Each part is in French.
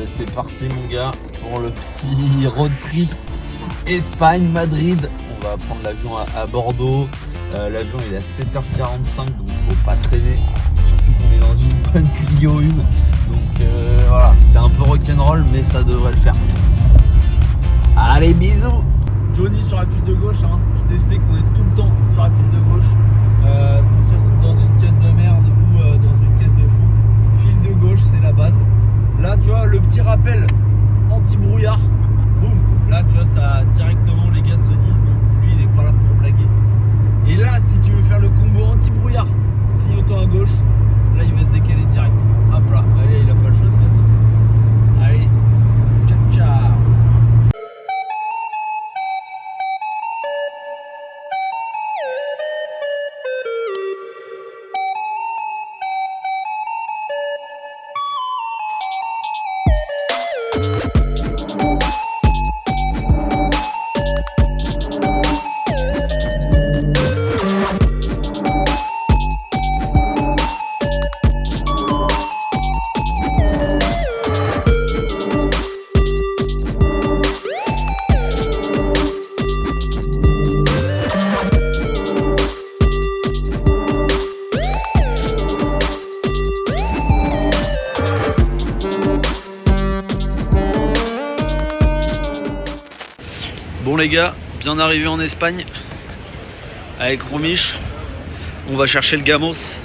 c'est parti mon gars pour le petit road trip Espagne-Madrid. On va prendre l'avion à Bordeaux. L'avion il est à 7h45 donc faut pas traîner. Surtout qu'on est dans une bonne Clio 1. Donc voilà, c'est un peu rock'n'roll mais ça devrait le faire. Allez bisous. Johnny sur la file de gauche, hein. Je t'explique qu'on est tout le temps sur la file de gauche. Qu'on soit dans une caisse de merde ou dans une caisse de fou. File de gauche c'est la base. Là tu vois le petit rappel anti-brouillard. Boum. Là tu vois ça directement les gars se disent bon lui il est pas là pour blaguer. Et là si tu veux faire le combo anti-brouillard, clignotant à gauche, là il va se décaler direct. Hop là, allez il a pas le choix de toute façon. Allez, ciao ciao. Bon les gars, bien arrivé en Espagne avec Romiche, on va chercher le gamos.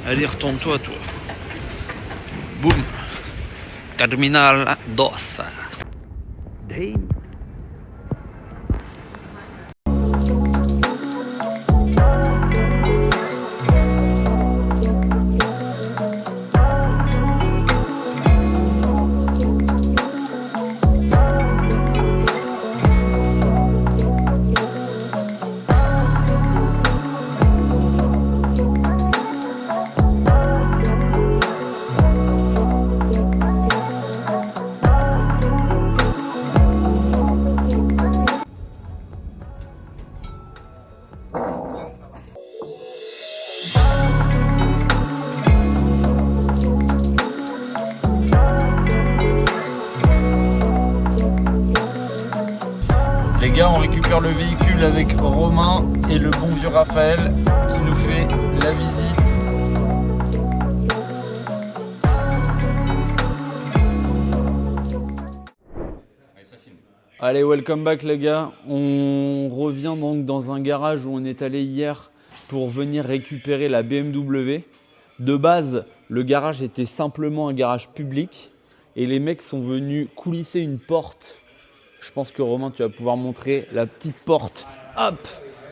Allez retourne-toi toi. Boum. Terminal 2. Damn. Les gars, on récupère le véhicule avec Romain et le bon vieux Raphaël qui nous fait la visite. Allez, welcome back les gars. On revient donc dans un garage où on est allé hier pour venir récupérer la BMW. De base, le garage était simplement un garage public et les mecs sont venus coulisser une porte. Je pense que Romain, tu vas pouvoir montrer la petite porte, hop,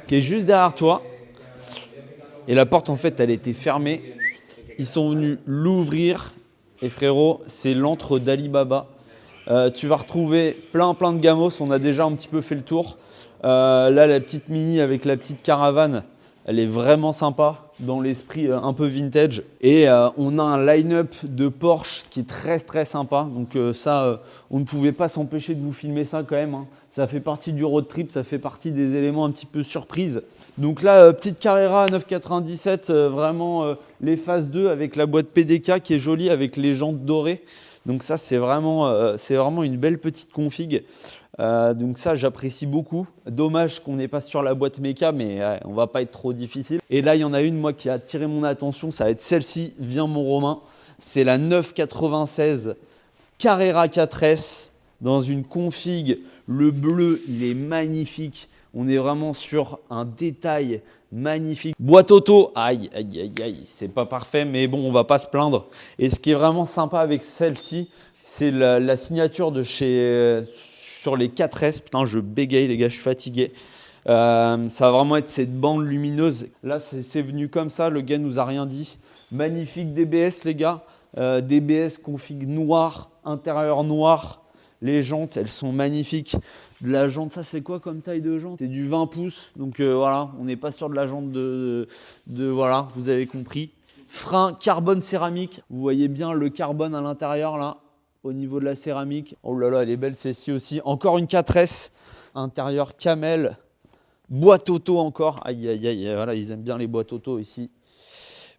qui est juste derrière toi. Et la porte, en fait, elle était fermée. Ils sont venus l'ouvrir. Et frérot, c'est l'antre d'Ali Baba. Tu vas retrouver plein de gamos. On a déjà un petit peu fait le tour. Là, la petite Mini avec la petite caravane, elle est vraiment sympa dans l'esprit un peu vintage. Et on a un line-up de Porsche qui est très sympa. Donc ça, on ne pouvait pas s'empêcher de vous filmer ça quand même, hein. Ça fait partie du road trip, ça fait partie des éléments un petit peu surprise. Donc là, petite Carrera 997, vraiment les phases 2 avec la boîte PDK qui est jolie avec les jantes dorées. Donc ça, c'est vraiment une belle petite config. Donc ça, j'apprécie beaucoup. Dommage qu'on n'est pas sur la boîte méca, mais on va pas être trop difficile. Et là, il y en a une, moi, qui a attiré mon attention. Ça va être celle-ci. Viens, mon Romain. C'est la 996 Carrera 4S dans une config. Le bleu, il est magnifique. On est vraiment sur un détail magnifique. Boîte auto, aïe, c'est pas parfait, mais bon, on va pas se plaindre. Et ce qui est vraiment sympa avec celle-ci, c'est la signature de chez... sur les 4S, putain je bégaye les gars, je suis fatigué. Ça va vraiment être cette bande lumineuse. Là c'est venu comme ça, le gars nous a rien dit. Magnifique DBS les gars, DBS config noir, intérieur noir. Les jantes elles sont magnifiques. La jante, ça c'est quoi comme taille de jante? C'est du 20 pouces, donc voilà, on n'est pas sur de la jante de voilà, vous avez compris. Frein carbone céramique, vous voyez bien le carbone à l'intérieur là. Au niveau de la céramique, oh là là, elle est belle celle-ci aussi. Encore une 4S, intérieur camel, boîte auto encore. Aïe, voilà, ils aiment bien les boîtes auto ici.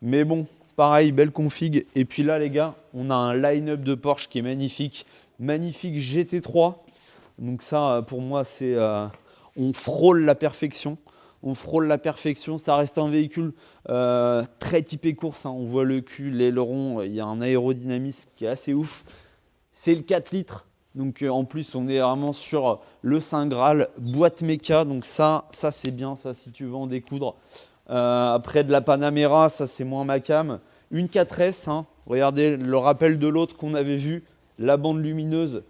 Mais bon, pareil, belle config. Et puis là, les gars, on a un line-up de Porsche qui est magnifique. Magnifique GT3. Donc ça, pour moi, c'est on frôle la perfection. On frôle la perfection. Ça reste un véhicule très typé course, hein. On voit le cul, l'aileron. Il y a un aérodynamisme qui est assez ouf. C'est le 4 litres. Donc en plus, on est vraiment sur le Saint Graal, boîte méca. Donc ça c'est bien, ça, si tu veux en découdre. Après de la Panamera, ça c'est moins ma cam. Une 4S, hein. Regardez le rappel de l'autre qu'on avait vu. La bande lumineuse,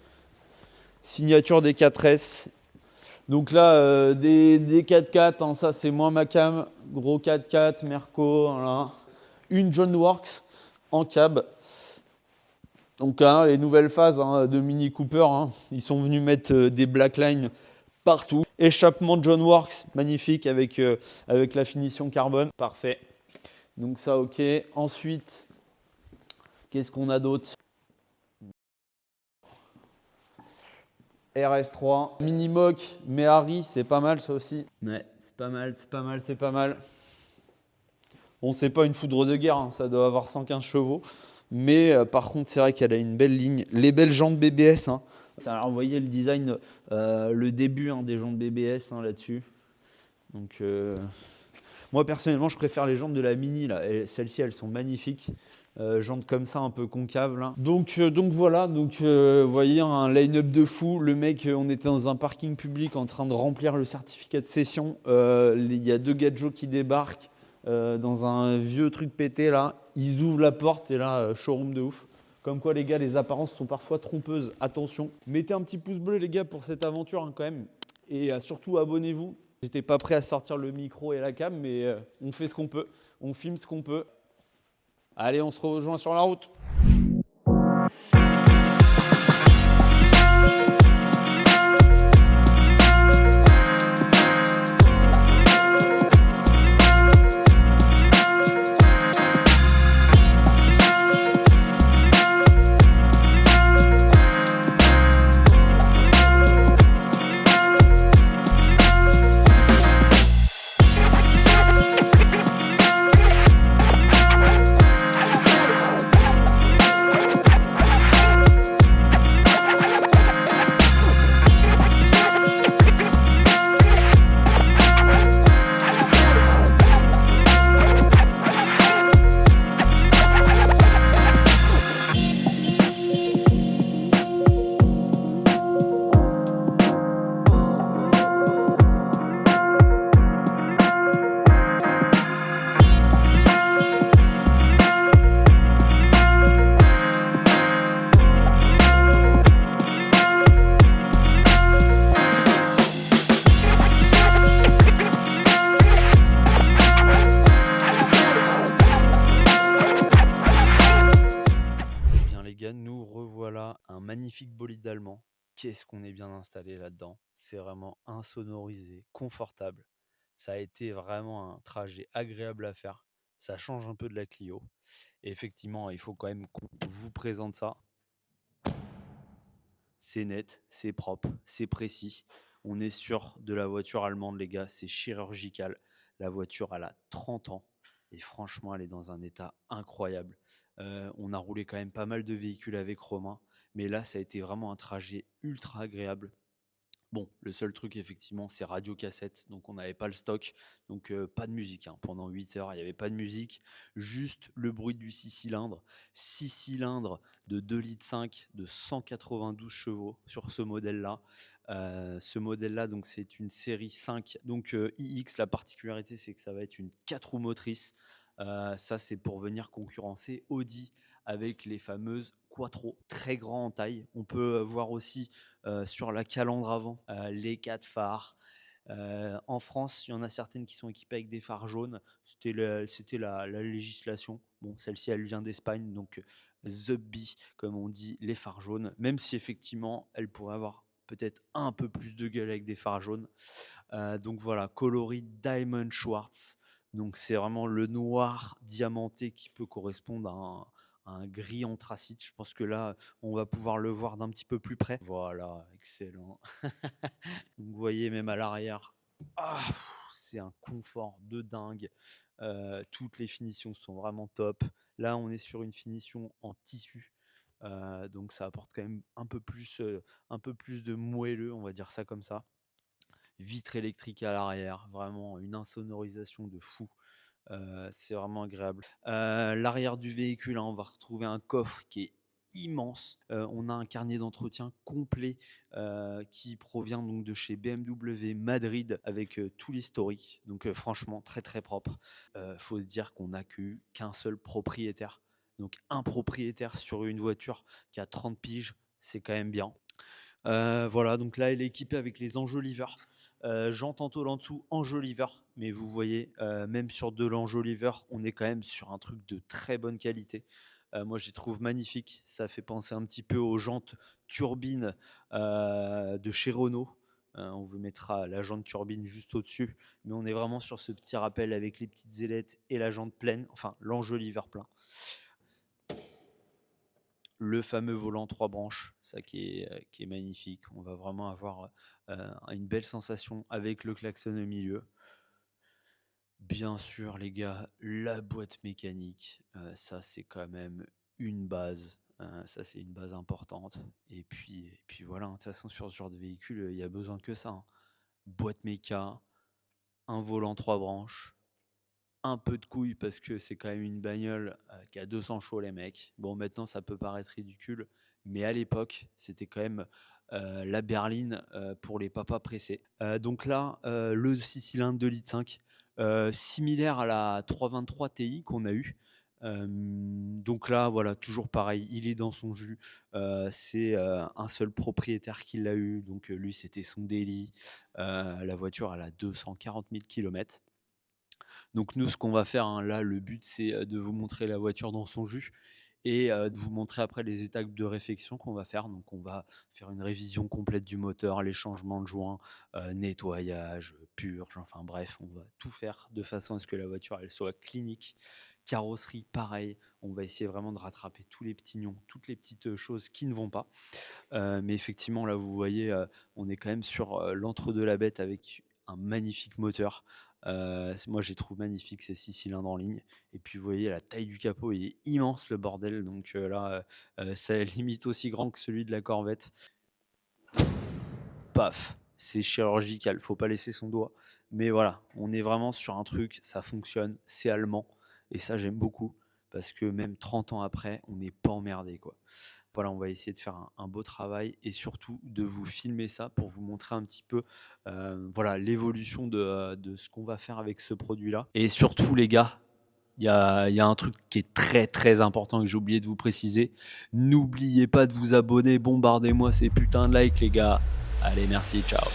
signature des 4S. Donc là, des 4x4, hein, ça c'est moins ma cam. Gros 4x4, Merco, voilà. Une John Works en cab. Donc hein, les nouvelles phases, hein, de Mini Cooper, hein, ils sont venus mettre des blackline partout. Échappement John Works, magnifique avec la finition carbone. Parfait. Donc ça, ok. Ensuite, qu'est-ce qu'on a d'autre? RS3, Minimoc, Méhari, c'est pas mal ça aussi. Ouais, c'est pas mal, c'est pas mal, c'est pas mal. Bon, c'est pas une foudre de guerre, hein, ça doit avoir 115 chevaux. Mais par contre, c'est vrai qu'elle a une belle ligne. Les belles jantes BBS, hein. Alors, vous voyez le design, le début, hein, des jantes BBS, hein, là-dessus. Donc, moi personnellement, je préfère les jantes de la Mini là. Celles-ci, elles sont magnifiques. Jantes comme ça, un peu concaves là. Donc voilà. Donc vous voyez un line-up de fou. Le mec, on était dans un parking public en train de remplir le certificat de session. Il y a deux gadgets qui débarquent dans un vieux truc pété là. Ils ouvrent la porte et là, showroom de ouf. Comme quoi, les gars, les apparences sont parfois trompeuses. Attention. Mettez un petit pouce bleu, les gars, pour cette aventure, hein, quand même. Et surtout, abonnez-vous. J'étais pas prêt à sortir le micro et la cam, mais on fait ce qu'on peut. On filme ce qu'on peut. Allez, on se rejoint sur la route. Nous revoilà un magnifique bolide allemand. Qu'est-ce qu'on est bien installé là-dedans. C'est vraiment insonorisé, confortable. Ça a été vraiment un trajet agréable à faire. Ça change un peu de la Clio. Et effectivement, il faut quand même qu'on vous présente ça. C'est net, c'est propre, c'est précis. On est sur de la voiture allemande, les gars. C'est chirurgical. La voiture, elle a 30 ans. Et franchement, elle est dans un état incroyable. On a roulé quand même pas mal de véhicules avec Romain. Mais là, ça a été vraiment un trajet ultra agréable. Bon, le seul truc, effectivement, c'est radio cassette. Donc, on n'avait pas le stock. Donc, pas de musique, hein. Pendant 8 heures, il n'y avait pas de musique. Juste le bruit du 6 cylindres. 6 cylindres de 2,5 litres de 192 chevaux sur ce modèle-là. Ce modèle-là, donc, c'est une série 5. Donc, iX, la particularité, c'est que ça va être une 4 roues motrices. Ça, c'est pour venir concurrencer Audi avec les fameuses Quattro, très grand en taille. On peut voir aussi sur la calandre avant les 4 phares. En France, il y en a certaines qui sont équipées avec des phares jaunes. C'était la législation. Bon, celle-ci, elle vient d'Espagne, donc The Bee, comme on dit, les phares jaunes. Même si effectivement, elle pourrait avoir peut-être un peu plus de gueule avec des phares jaunes. Donc voilà, coloris Diamond Schwartz. Donc c'est vraiment le noir diamanté qui peut correspondre à un gris anthracite. Je pense que là, on va pouvoir le voir d'un petit peu plus près. Voilà, excellent. Donc vous voyez même à l'arrière, c'est un confort de dingue. Toutes les finitions sont vraiment top. Là, on est sur une finition en tissu. Donc ça apporte quand même un peu plus de moelleux, on va dire ça comme ça. Vitre électrique à l'arrière, vraiment une insonorisation de fou. C'est vraiment agréable. L'arrière du véhicule, hein, on va retrouver un coffre qui est immense. On a un carnet d'entretien complet qui provient donc de chez BMW Madrid avec tout l'historique. Donc franchement, très très propre. Faut se dire qu'on n'a qu'un seul propriétaire. Donc un propriétaire sur une voiture qui a 30 piges, c'est quand même bien. Voilà, donc là, elle est équipée avec les enjoliveurs. Jantes en tôle en dessous, enjoliveurs. Mais vous voyez, même sur de l'enjoliveur, on est quand même sur un truc de très bonne qualité. Moi, je les trouve magnifiques. Ça fait penser un petit peu aux jantes turbines de chez Renault. On vous mettra la jante turbine juste au-dessus. Mais on est vraiment sur ce petit rappel avec les petites ailettes et la jante pleine, enfin l'enjoliveur plein. Le fameux volant 3 branches, ça qui est magnifique. On va vraiment avoir une belle sensation avec le klaxon au milieu. Bien sûr, les gars, la boîte mécanique, ça c'est quand même une base. Ça c'est une base importante. Et puis voilà, de toute façon sur ce genre de véhicule, il y a besoin que ça, hein. Boîte méca, un volant 3 branches, un peu de couilles parce que c'est quand même une bagnole qui a 200 chevaux les mecs. Bon, maintenant ça peut paraître ridicule, mais à l'époque c'était quand même la berline pour les papas pressés. Donc là, le 6 cylindres 2,5 litres, similaire à la 323 Ti qu'on a eu. Donc là, voilà, toujours pareil, il est dans son jus. C'est un seul propriétaire qui l'a eu, donc lui c'était son daily. La voiture elle a 240 000 km. Donc nous, ce qu'on va faire, hein, là, le but, c'est de vous montrer la voiture dans son jus et de vous montrer après les étapes de réfection qu'on va faire. Donc on va faire une révision complète du moteur, les changements de joints, nettoyage, purge, enfin bref, on va tout faire de façon à ce que la voiture, elle soit clinique. Carrosserie, pareil, on va essayer vraiment de rattraper tous les petits nions, toutes les petites choses qui ne vont pas. Mais effectivement, là, vous voyez, on est quand même sur l'entre-deux la bête avec un magnifique moteur. Moi, je les trouve magnifiques, ces 6 cylindres en ligne. Et puis, vous voyez, la taille du capot, il est immense, le bordel. Donc là, c'est limite aussi grand que celui de la Corvette. Paf, c'est chirurgical, faut pas laisser son doigt. Mais voilà, on est vraiment sur un truc, ça fonctionne, c'est allemand. Et ça, j'aime beaucoup. Parce que même 30 ans après, on n'est pas emmerdé, quoi. Voilà, on va essayer de faire un beau travail et surtout de vous filmer ça pour vous montrer un petit peu voilà, l'évolution de ce qu'on va faire avec ce produit-là. Et surtout, les gars, il y a un truc qui est très très important que j'ai oublié de vous préciser. N'oubliez pas de vous abonner, bombardez-moi ces putains de likes, les gars. Allez, merci, ciao.